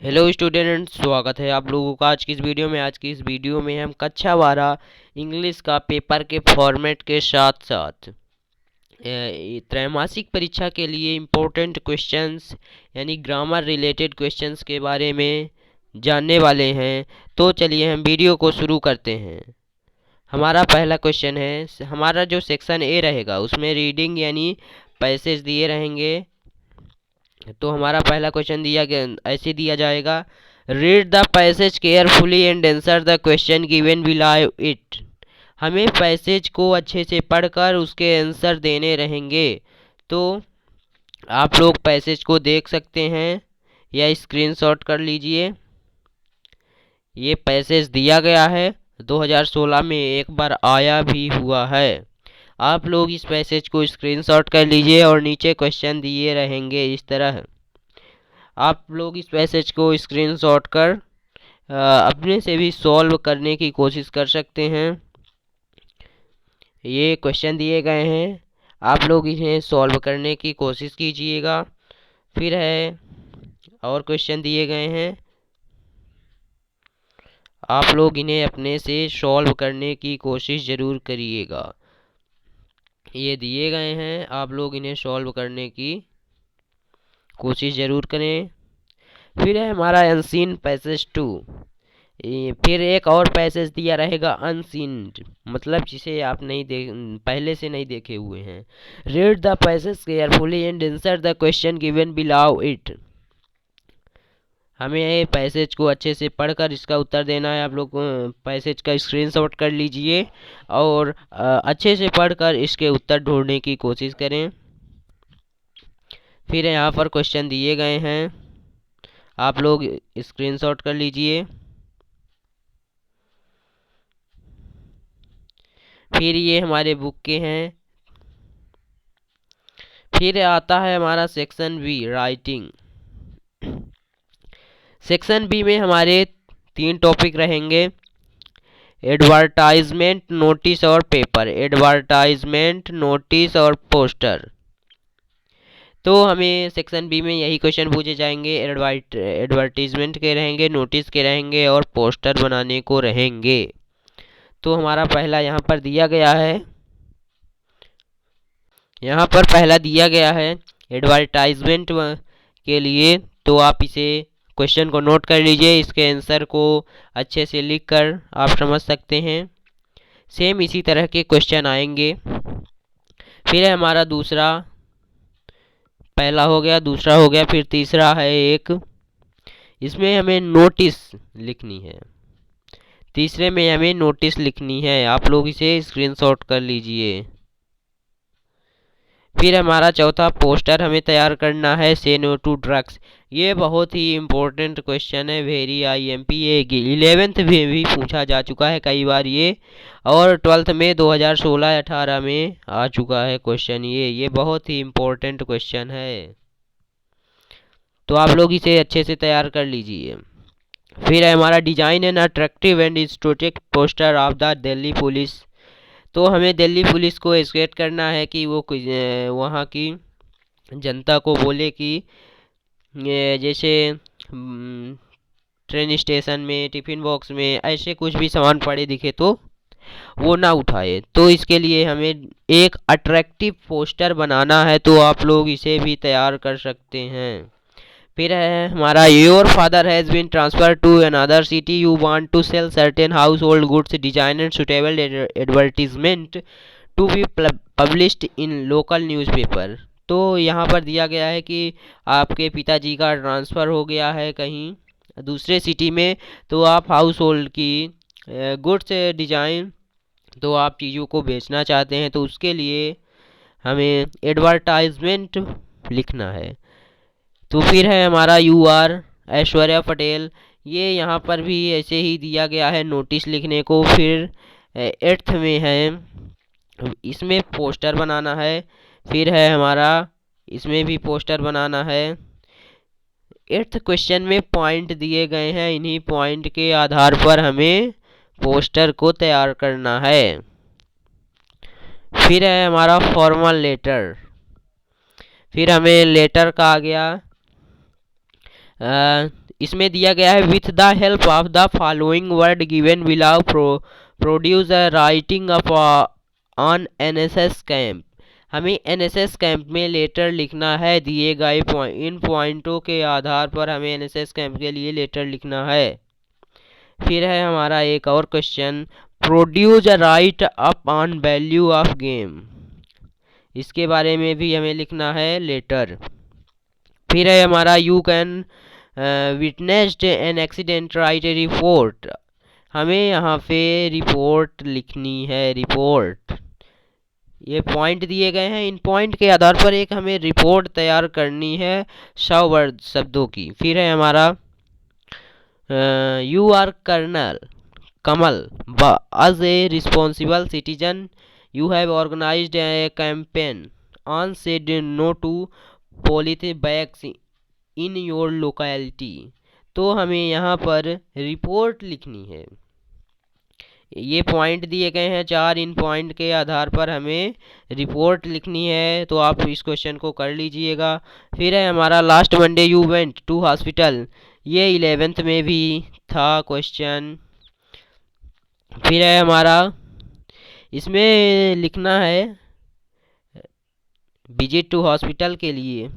Hello students, स्वागत है आप लोगों का आज की इस वीडियो में हम कक्षा 12 इंग्लिश का पेपर के फॉर्मेट के साथ साथ त्रैमासिक परीक्षा के लिए इम्पोर्टेंट क्वेश्चंस यानी ग्रामर रिलेटेड क्वेश्चंस के बारे में जानने वाले हैं। तो चलिए हम वीडियो को शुरू करते हैं। हमारा पहला क्वेश्चन है, हमारा जो सेक्शन ए रहेगा उसमें रीडिंग यानी पैसेज दिए रहेंगे। तो हमारा पहला क्वेश्चन ऐसे दिया जाएगा, read the passage carefully and answer the question given below it. हमें पैसेज को अच्छे से पढ़कर उसके आंसर देने रहेंगे। तो आप लोग पैसेज को देख सकते हैं या स्क्रीनशॉट कर लीजिए। ये पैसेज दिया गया है, 2016 में एक बार आया भी हुआ है। आप लोग इस पैसेज को स्क्रीनशॉट कर लीजिए और नीचे क्वेश्चन दिए रहेंगे इस तरह। आप लोग इस पैसेज को स्क्रीनशॉट कर अपने से भी सॉल्व करने की कोशिश कर सकते हैं। ये क्वेश्चन दिए गए हैं, आप लोग इन्हें सॉल्व करने की कोशिश कीजिएगा। फिर है और क्वेश्चन दिए गए हैं, आप लोग इन्हें अपने से सॉल्व करने की कोशिश ज़रूर करिएगा। ये दिए गए हैं, आप लोग इन्हें सॉल्व करने की कोशिश ज़रूर करें। फिर है हमारा अनसीन पैसेज 2। फिर एक और पैसेज दिया रहेगा अनसीन, मतलब जिसे आप पहले से नहीं देखे हुए हैं। Read the passage carefully and answer the question given below it. हमें ये पैसेज को अच्छे से पढ़कर इसका उत्तर देना है। आप लोग पैसेज का स्क्रीनशॉट कर लीजिए और अच्छे से पढ़कर इसके उत्तर ढूंढने की कोशिश करें। फिर यहाँ पर क्वेश्चन दिए गए हैं, आप लोग स्क्रीनशॉट कर लीजिए। फिर ये हमारे बुक के हैं। फिर आता है हमारा section B, writing. Section B में हमारे 3 टॉपिक रहेंगे, एडवर्टाइजमेंट, नोटिस और पेपर। एडवर्टाइजमेंट, नोटिस और पोस्टर। तो हमें सेक्शन बी में यही क्वेश्चन पूछे जाएंगे। एडवर्टीजमेंट के रहेंगे, नोटिस के रहेंगे और पोस्टर बनाने को रहेंगे। तो हमारा पहला यहाँ पर दिया गया है, यहाँ पर पहला दिया गया है एडवर्टाइजमेंट के लिए। तो आप इसे क्वेश्चन को नोट कर लीजिए, इसके आंसर को अच्छे से लिख कर आप समझ सकते हैं। सेम इसी तरह के क्वेश्चन आएंगे। फिर है हमारा दूसरा, पहला हो गया, दूसरा हो गया, फिर तीसरा है एक, इसमें हमें नोटिस लिखनी है। तीसरे में हमें नोटिस लिखनी है, आप लोग इसे स्क्रीनशॉट कर लीजिए। फिर हमारा चौथा, पोस्टर हमें तैयार करना है, से नो टू ड्रग्स। ये बहुत ही इम्पोर्टेंट क्वेश्चन है, वेरी IMP। ये 11th में भी पूछा जा चुका है कई बार ये, और 12th में 2016-18 में आ चुका है क्वेश्चन ये बहुत ही इम्पोर्टेंट क्वेश्चन है। तो आप लोग इसे अच्छे से तैयार कर लीजिए। फिर है हमारा design an attractive and static poster of the Delhi police. तो हमें दिल्ली पुलिस को एजुकेट करना है कि वो वहाँ की जनता को बोले कि जैसे ट्रेन स्टेशन में, टिफ़िन बॉक्स में ऐसे कुछ भी सामान पड़े दिखे तो वो ना उठाए। तो इसके लिए हमें एक अट्रैक्टिव पोस्टर बनाना है, तो आप लोग इसे भी तैयार कर सकते हैं। फिर है हमारा, your father has been transfer to another city, you want to sell certain household goods, design and suitable advertisement to be published in local newspaper. तो यहाँ पर दिया गया है कि आपके पिताजी का ट्रांसफ़र हो गया है कहीं दूसरे सिटी में, तो आप हाउस होल्ड की गुड्स डिजाइन, तो आप चीज़ों को बेचना चाहते हैं, तो उसके लिए हमें एडवर्टाइजमेंट लिखना है। तो फिर है हमारा, यू आर ऐश्वर्या पटेल। ये यहाँ पर भी ऐसे ही दिया गया है नोटिस लिखने को। फिर 8th में है, इसमें पोस्टर बनाना है। फिर है हमारा, इसमें भी पोस्टर बनाना है। 8th क्वेश्चन में पॉइंट दिए गए हैं, इन्हीं पॉइंट के आधार पर हमें पोस्टर को तैयार करना है। फिर है हमारा फॉर्मल लेटर। फिर हमें लेटर का आ गया, इसमें दिया गया है with the help of the following word given below produce writing of on NSS camp. हमें एनएसएस कैंप में लेटर लिखना है, दिए गए इन पॉइंटों के आधार पर हमें एनएसएस कैंप के लिए लेटर लिखना है। फिर है हमारा एक और question, produce right up on value of game. इसके बारे में भी हमें लिखना है लेटर। फिर है हमारा you can witnessed an accident right A report. हमें यहाँ पे रिपोर्ट लिखनी है, रिपोर्ट। ये पॉइंट दिए गए हैं, इन पॉइंट के आधार पर एक हमें रिपोर्ट तैयार करनी है 100 वर्ड शब्दों की। फिर है हमारा you are colonel Kamal as a responsible citizen you have organised a campaign on said no to polythene bags in your locality. तो हमें यहाँ पर रिपोर्ट लिखनी है। ये पॉइंट दिए गए हैं 4, इन पॉइंट के आधार पर हमें रिपोर्ट लिखनी है। तो आप इस क्वेश्चन को कर लीजिएगा। फिर है हमारा last Monday you went to hospital. ये 11th में भी था क्वेश्चन। फिर है हमारा इसमें लिखना है विजिट टू हॉस्पिटल के लिए।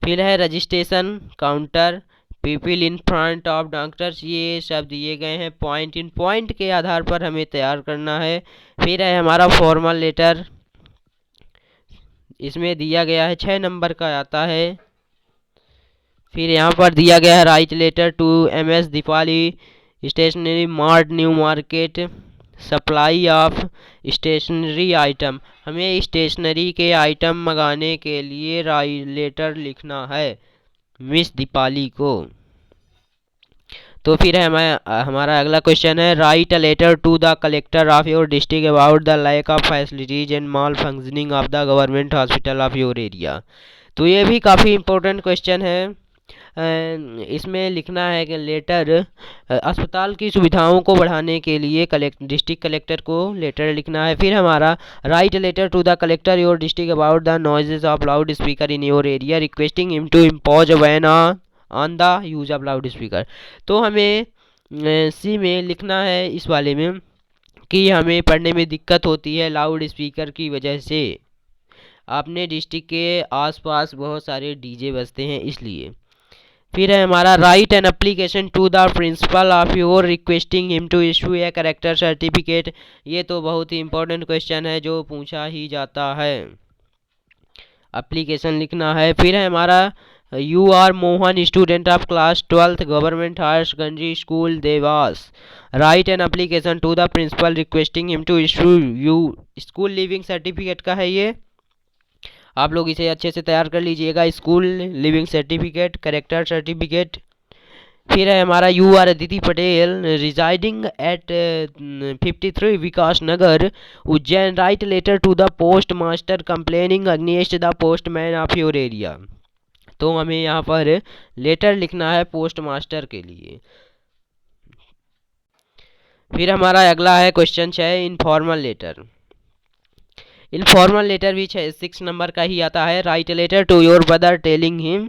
फिर है registration counter, people in front of doctors. ये सब दिए गए हैं पॉइंट, इन पॉइंट के आधार पर हमें तैयार करना है। फिर है हमारा फॉर्मल लेटर, इसमें दिया गया है 6 नंबर का आता है। फिर यहाँ पर दिया गया है write letter to MS Deepali stationery mart new market supply of stationery item. हमें स्टेशनरी के आइटम मंगाने के लिए लेटर लिखना है मिस दीपाली को। तो फिर है हमारा अगला क्वेश्चन है write a letter to the collector of your district about the lack of facilities and malfunctioning of the government hospital of your area. तो ये भी काफ़ी इंपॉर्टेंट क्वेश्चन है। इसमें लिखना है कि लेटर अस्पताल की सुविधाओं को बढ़ाने के लिए डिस्ट्रिक्ट कलेक्टर को लेटर लिखना है। फिर हमारा write letter to the collector your district about the noises of loudspeaker in your area requesting him to impose ban on the use of loudspeaker. तो हमें सी में लिखना है इस वाले में कि हमें पढ़ने में दिक्कत होती है लाउड स्पीकर की वजह से। अपने डिस्ट्रिक्ट के आसपास बहुत सारे डीजे बजते हैं इसलिए। फिर है हमारा write an application to the principal of your requesting him to issue a character certificate. ये तो बहुत ही इंपॉर्टेंट क्वेश्चन है जो पूछा ही जाता है, एप्लीकेशन लिखना है। फिर है हमारा you are Mohan student of class 12th government higher secondary school Dewas. Write an application to the principal requesting him to issue you school leaving certificate का है ये, आप लोग इसे अच्छे से तैयार कर लीजिएगा। School leaving certificate, character certificate. फिर है हमारा you are Aditi Patel residing at 53 Vikas Nagar Ujjain. Write letter to the postmaster complaining against the postman of your area. तो हमें यहाँ पर लेटर लिखना है पोस्ट मास्टर के लिए। फिर हमारा अगला है question 6 informal letter. Informal letter भी 6 नंबर का ही आता है। Write letter to your brother telling him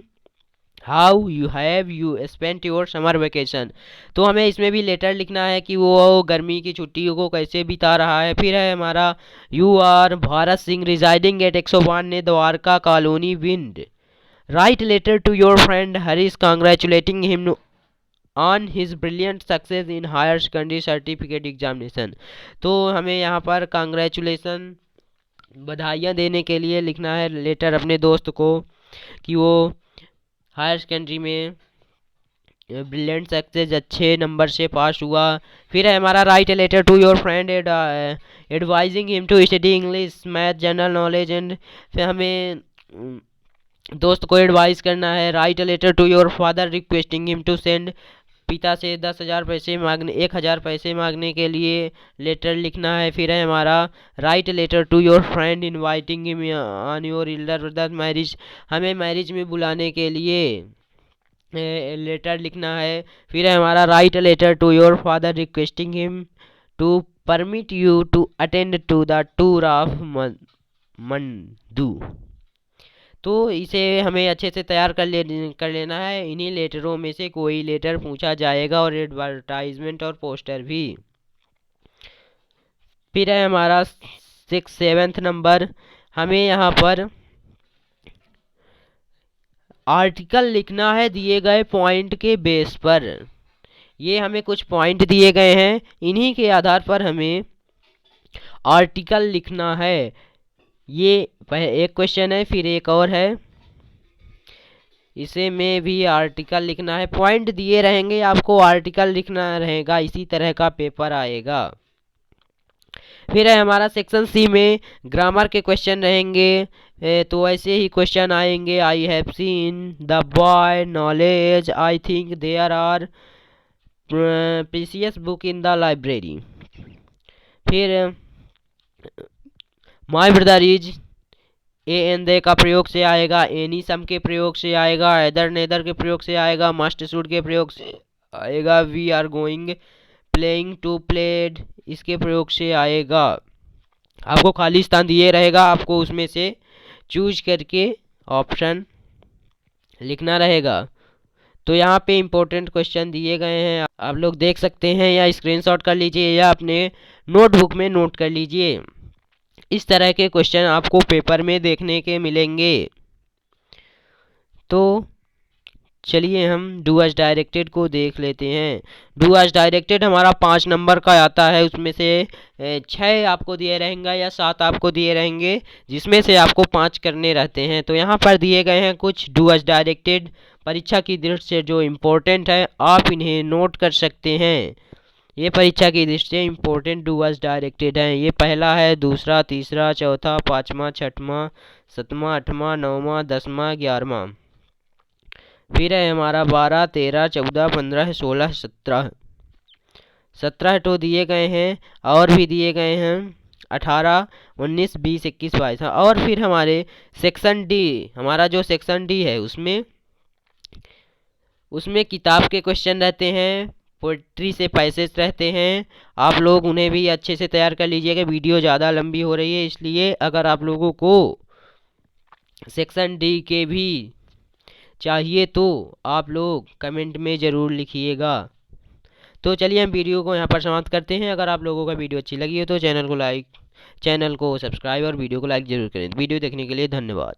how you have you spent your summer vacation. तो हमें इसमें भी लेटर लिखना है कि वो गर्मी की छुट्टियों को कैसे बिता रहा है। फिर है हमारा you are Bharat Singh residing at 105 ने Dwarka colony wind. Write letter to your friend Harish congratulating him on his brilliant success in higher secondary certificate examination. तो हमें यहाँ पर कांग्रेचुलेसन बधाइयाँ देने के लिए लिखना है लेटर अपने दोस्त को कि वो हायर सेकेंडरी में ब्रिलियंट सक्सेस अच्छे नंबर से पास हुआ। फिर है हमारा write letter to your friend advising him to study English math general knowledge and. फिर हमें दोस्त को एडवाइस करना है। Write letter to your father requesting him to send, पिता से 10,000 पैसे मांगने 1,000 पैसे मांगने के लिए लेटर लिखना है। फिर है हमारा write letter to your friend inviting him on your elder brother marriage. हमें मैरिज में बुलाने के लिए लेटर लिखना है। फिर है हमारा write letter to your father requesting him to permit you to attend to the tour of Mandu. तो इसे हमें अच्छे से तैयार कर लेना है। इन्हीं लेटरों में से कोई लेटर पूछा जाएगा और एडवर्टाइजमेंट और पोस्टर भी। फिर है हमारा 7th नंबर, हमें यहाँ पर आर्टिकल लिखना है दिए गए पॉइंट के बेस पर। ये हमें कुछ पॉइंट दिए गए हैं, इन्हीं के आधार पर हमें आर्टिकल लिखना है। ये एक क्वेश्चन है, फिर एक और है, इसे में भी आर्टिकल लिखना है। पॉइंट दिए रहेंगे, आपको आर्टिकल लिखना रहेगा, इसी तरह का पेपर आएगा। फिर है हमारा सेक्शन सी में ग्रामर के क्वेश्चन रहेंगे। तो ऐसे ही क्वेश्चन आएंगे। I have seen the boy, knowledge, I think there are precious book in the library. फिर my brother is, a an the का प्रयोग से आएगा, एनी सम के प्रयोग से आएगा, एदर नेदर के प्रयोग से आएगा, मस्ट शुड के प्रयोग से आएगा, we are going, playing to played, इसके प्रयोग से आएगा। आपको खाली स्थान दिए रहेगा, आपको उसमें से चूज करके ऑप्शन लिखना रहेगा। तो यहाँ पे इम्पोर्टेंट क्वेश्चन दिए गए हैं, आप लोग देख सकते हैं, या स्क्रीनशॉट कर लीजिए या अपने नोटबुक में नोट कर लीजिए। इस तरह के क्वेश्चन आपको पेपर में देखने के मिलेंगे। तो चलिए हम डू एज डायरेक्टेड को देख लेते हैं। डू एज डायरेक्टेड हमारा 5 नंबर का आता है, उसमें से 6 आपको दिए रहेंगे या 7 आपको दिए रहेंगे, जिसमें से आपको 5 करने रहते हैं। तो यहाँ पर दिए गए हैं कुछ डू एज डायरेक्टेड, परीक्षा की दृष्टि से जो इम्पोर्टेंट है, आप इन्हें नोट कर सकते हैं। ये परीक्षा की दृष्टि से इम्पोर्टेंट डू एज डायरेक्टेड हैं। ये पहला है, दूसरा, तीसरा, चौथा, पाँचवा, छठवां, 7वां, 8वां, 9वां, 10वां, 11वां। फिर है हमारा 12, 13, 14, 15, 16, 17। 17 तो दिए गए हैं, और भी दिए गए हैं 18, 19, 20, 21, 22। और फिर हमारे सेक्शन डी, हमारा जो सेक्शन डी है उसमें किताब के क्वेश्चन रहते हैं, पोइट्री से पैसेज रहते हैं। आप लोग उन्हें भी अच्छे से तैयार कर लीजिएगा। वीडियो ज़्यादा लंबी हो रही है, इसलिए अगर आप लोगों को सेक्शन डी के भी चाहिए तो आप लोग कमेंट में ज़रूर लिखिएगा। तो चलिए हम वीडियो को यहाँ पर समाप्त करते हैं। अगर आप लोगों का वीडियो अच्छी लगी हो तो चैनल को सब्सक्राइब और वीडियो को लाइक ज़रूर करें। वीडियो देखने के लिए धन्यवाद।